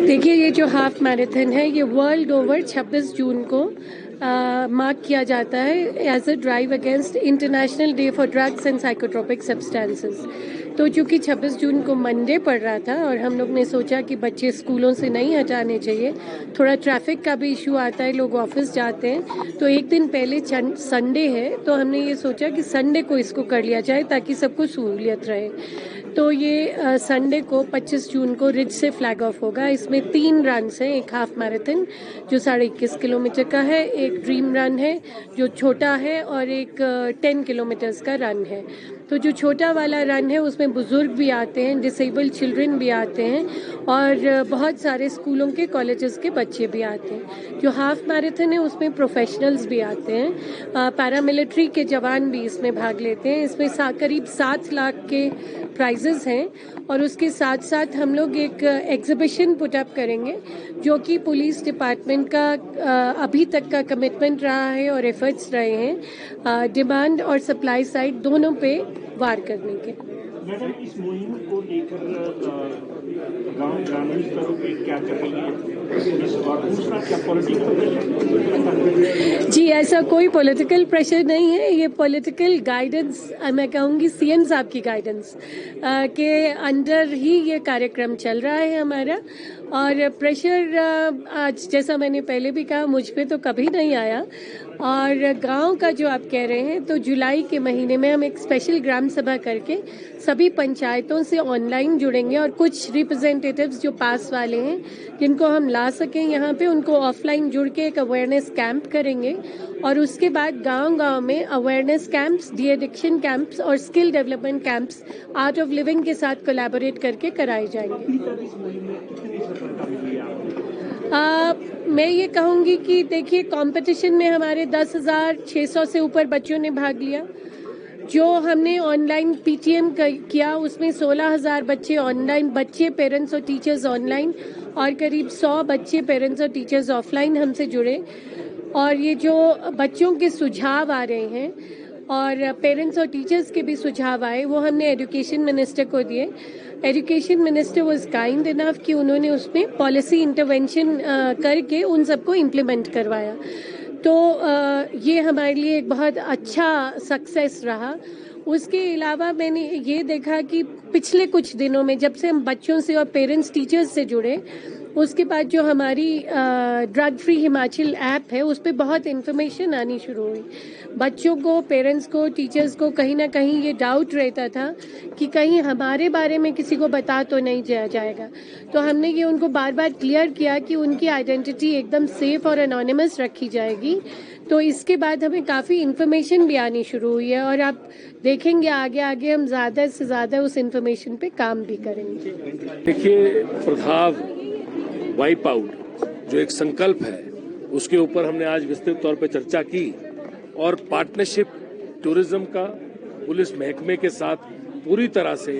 देखिए, ये जो हाफ मैराथन है ये वर्ल्ड ओवर 26 जून को मार्क किया जाता है as a drive against international day for drugs and psychotropic substances. तो चूंकि 26 जून को मंडे पड़ रहा था और हम लोग ने सोचा कि बच्चे स्कूलों से नहीं हटाने चाहिए, थोड़ा ट्रैफिक का भी इशू आता है, लोग ऑफिस जाते हैं, तो एक दिन पहले संडे है तो हमने ये सोचा कि संडे को इसको कर लिया जाए ताकि सबको सहूलियत रहे। तो ये संडे को 25 जून को रिज से फ्लैग ऑफ होगा। इसमें 3 रन्स हैं, एक हाफ मैराथन जो 21.5 किलोमीटर का है, एक ड्रीम रन है जो छोटा है और एक 10 किलोमीटर्स का रन है। तो जो छोटा वाला रन है उसमें बुजुर्ग भी आते हैं, डिसेबल्ड चिल्ड्रन भी आते हैं और बहुत सारे स्कूलों के कॉलेजेस के बच्चे भी आते हैं। जो हाफ मैराथन है उसमें प्रोफेशनल्स भी आते हैं, पैरामिलिट्री के जवान भी इसमें भाग लेते हैं। इसमें करीब 7 लाख के प्राइजेस हैं और उसके साथ साथ हम लोग एक एग्जीबिशन पुट अप करेंगे जो कि पुलिस डिपार्टमेंट का अभी तक का कमिटमेंट रहा है और एफर्ट्स रहे हैं डिमांड और सप्लाई साइड दोनों पे वार करने के। मैडम, इस मुहिम को लेकर गांव ग्रामीण स्तर पे क्या करेंगे और दूसरा क्या पॉलिटिकल? जी, ऐसा कोई पॉलिटिकल प्रेशर नहीं है, ये पॉलिटिकल गाइडेंस मैं कहूँगी सीएम साहब की गाइडेंस के अंडर ही ये कार्यक्रम चल रहा है हमारा। और प्रेशर आज जैसा मैंने पहले भी कहा मुझ पे तो कभी नहीं आया। और गांव का जो आप कह रहे हैं तो जुलाई के महीने में हम एक स्पेशल ग्राम सभा करके सभी पंचायतों से ऑनलाइन जुड़ेंगे और कुछ रिप्रेजेंटेटिव्स जो पास वाले हैं जिनको हम ला सकें यहाँ पे उनको ऑफलाइन जुड़ के एक अवेयरनेस कैंप करेंगे और उसके बाद गांव-गांव में awareness camps, de addiction camps और skill development camps Art of Living के साथ कोलैबोरेट करके कराए जाएंगे। मैं ये कहूँगी कि देखिए, कंपटीशन में हमारे 10,600 से ऊपर बच्चों ने भाग लिया। जो हमने ऑनलाइन पीटीएम किया उसमें 16,000 बच्चे ऑनलाइन, बच्चे पेरेंट्स और टीचर्स ऑनलाइन और करीब 100 बच्चे पेरेंट्स और टीचर्स ऑफलाइन हमसे जुड़े। और ये जो बच्चों के सुझाव आ रहे हैं और पेरेंट्स और टीचर्स के भी सुझाव आए वो हमने एजुकेशन मिनिस्टर को दिए। Education minister was kind enough कि उन्होंने उसमें पॉलिसी इंटरवेंशन करके उन सबको इम्प्लीमेंट करवाया। तो ये हमारे लिए एक बहुत अच्छा सक्सेस रहा। उसके अलावा मैंने ये देखा कि पिछले कुछ दिनों में जब से हम बच्चों से और पेरेंट्स टीचर्स से जुड़े उसके बाद जो हमारी ड्रग फ्री हिमाचल ऐप है उस पर बहुत इन्फॉर्मेशन आनी शुरू हुई। बच्चों को, पेरेंट्स को, टीचर्स को कहीं ना कहीं ये डाउट रहता था कि कहीं हमारे बारे में किसी को बता तो नहीं जाएगा। तो हमने ये उनको बार बार क्लियर किया कि उनकी आइडेंटिटी एकदम सेफ और एनोनिमस रखी जाएगी। तो इसके बाद हमें काफ़ी इन्फॉर्मेशन भी आनी शुरू हुई है और आप देखेंगे आगे आगे हम ज़्यादा से ज़्यादा उस इन्फॉर्मेशन पे काम भी करेंगे। देखिए, प्रभाव वाइप आउट जो एक संकल्प है उसके ऊपर हमने आज विस्तृत तौर पर चर्चा की और पार्टनरशिप टूरिज्म का पुलिस महकमे के साथ पूरी तरह से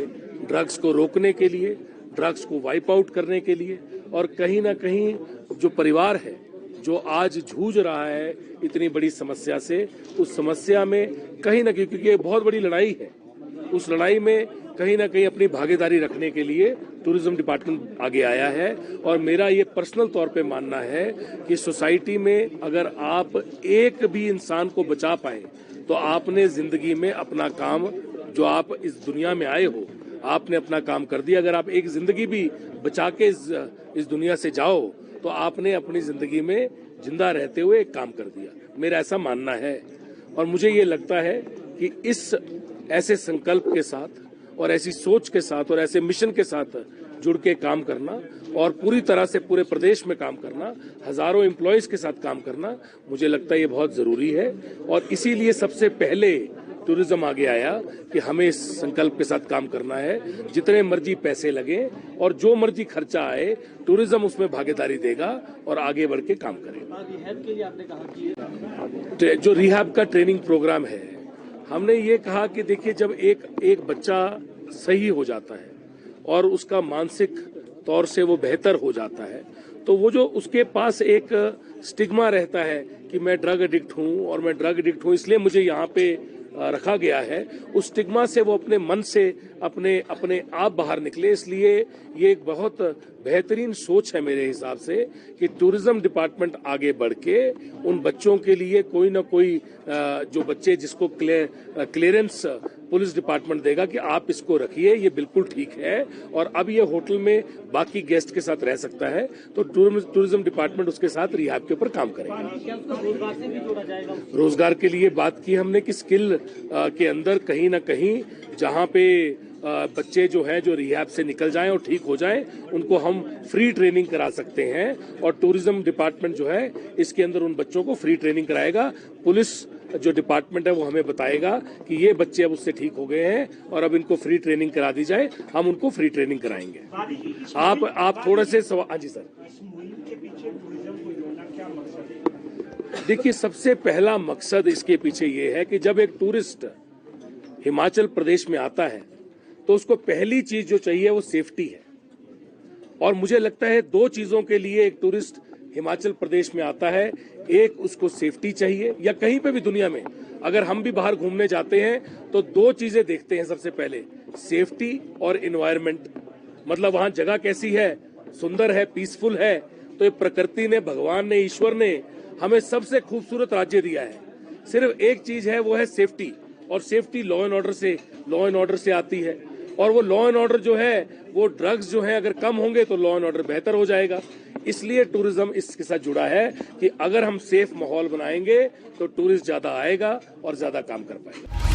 ड्रग्स को रोकने के लिए, ड्रग्स को वाइप आउट करने के लिए और कहीं ना कहीं जो परिवार है जो आज जूझ रहा है इतनी बड़ी समस्या से, उस समस्या में कहीं ना कहीं, क्योंकि ये बहुत बड़ी लड़ाई है, उस लड़ाई में कहीं ना कहीं अपनी भागीदारी रखने के लिए टूरिज्म डिपार्टमेंट आगे आया है। और मेरा ये पर्सनल तौर पे मानना है कि सोसाइटी में अगर आप एक भी इंसान को बचा पाए तो आपने जिंदगी में अपना काम, जो आप इस दुनिया में आए हो, आपने अपना काम कर दिया। अगर आप एक जिंदगी भी बचा के इस दुनिया से जाओ तो आपने अपनी जिंदगी में जिंदा रहते हुए एक काम कर दिया, मेरा ऐसा मानना है। और मुझे ये लगता है कि इस ऐसे संकल्प के साथ और ऐसी सोच के साथ और ऐसे मिशन के साथ जुड़ के काम करना और पूरी तरह से पूरे प्रदेश में काम करना, हजारों एम्प्लॉयज के साथ काम करना, मुझे लगता है ये बहुत जरूरी है। और इसीलिए सबसे पहले टूरिज्म आगे आया कि हमें इस संकल्प के साथ काम करना है। जितने मर्जी पैसे लगे और जो मर्जी खर्चा आए, टूरिज्म उसमें भागीदारी देगा और आगे बढ़ के काम करेगा। रिहैब के लिए आपने कहा कि जो रिहैब का ट्रेनिंग प्रोग्राम है, हमने ये कहा कि देखिए, जब एक बच्चा सही हो जाता है और उसका मानसिक तौर से वो बेहतर हो जाता है तो वो जो उसके पास एक स्टिग्मा रहता है कि मैं ड्रग एडिक्ट हूँ और मैं ड्रग एडिक्ट हूँ इसलिए मुझे यहाँ पे रखा गया है, उस स्टिग्मा से वो अपने मन से अपने आप बाहर निकले। इसलिए ये एक बहुत बेहतरीन सोच है मेरे हिसाब से कि टूरिज्म डिपार्टमेंट आगे बढ़ के उन बच्चों के लिए कोई ना कोई जो बच्चे जिसको क्लियरेंस पुलिस डिपार्टमेंट देगा कि आप इसको रखिए, ये बिल्कुल ठीक है और अब ये होटल में बाकी गेस्ट के साथ रह सकता है, तो टूरिज्म डिपार्टमेंट उसके साथ रिहाब के ऊपर काम करेगा। क्या उसको रोजगार से भी जोड़ा जाएगा? रोजगार के लिए बात की हमने कि स्किल के अंदर कहीं ना कहीं जहां पे बच्चे जो हैं जो रिहैब से निकल जाएं और ठीक हो जाएं, उनको हम फ्री ट्रेनिंग करा सकते हैं और टूरिज्म डिपार्टमेंट जो है इसके अंदर उन बच्चों को फ्री ट्रेनिंग कराएगा। पुलिस जो डिपार्टमेंट है वो हमें बताएगा कि ये बच्चे अब उससे ठीक हो गए हैं और अब इनको फ्री ट्रेनिंग करा दी जाए, हम उनको फ्री ट्रेनिंग कराएंगे। आप थोड़े से सवाल। हाँ जी सर। इस मुहिम के पीछे टूरिज्म को जोड़ना क्या मकसद है? देखिए, सबसे पहला मकसद इसके पीछे ये है कि जब एक टूरिस्ट हिमाचल प्रदेश में आता है तो उसको पहली चीज जो चाहिए वो सेफ्टी है। और मुझे लगता है दो चीजों के लिए एक टूरिस्ट हिमाचल प्रदेश में आता है, एक उसको सेफ्टी चाहिए, या कहीं पे भी दुनिया में अगर हम भी बाहर घूमने जाते हैं तो दो चीजें देखते हैं सबसे पहले, सेफ्टी और एनवायरनमेंट। मतलब वहां जगह कैसी है, सुंदर है, पीसफुल है। तो ये प्रकृति ने, भगवान ने, ईश्वर ने हमें सबसे खूबसूरत राज्य दिया है। सिर्फ एक चीज है, वो है सेफ्टी, और सेफ्टी लॉ एंड ऑर्डर से आती है। और वो लॉ एंड ऑर्डर जो है, वो ड्रग्स जो है अगर कम होंगे तो लॉ एंड ऑर्डर बेहतर हो जाएगा। इसलिए टूरिज्म इसके साथ जुड़ा है कि अगर हम सेफ माहौल बनाएंगे तो टूरिस्ट ज्यादा आएगा और ज्यादा काम कर पाएगा।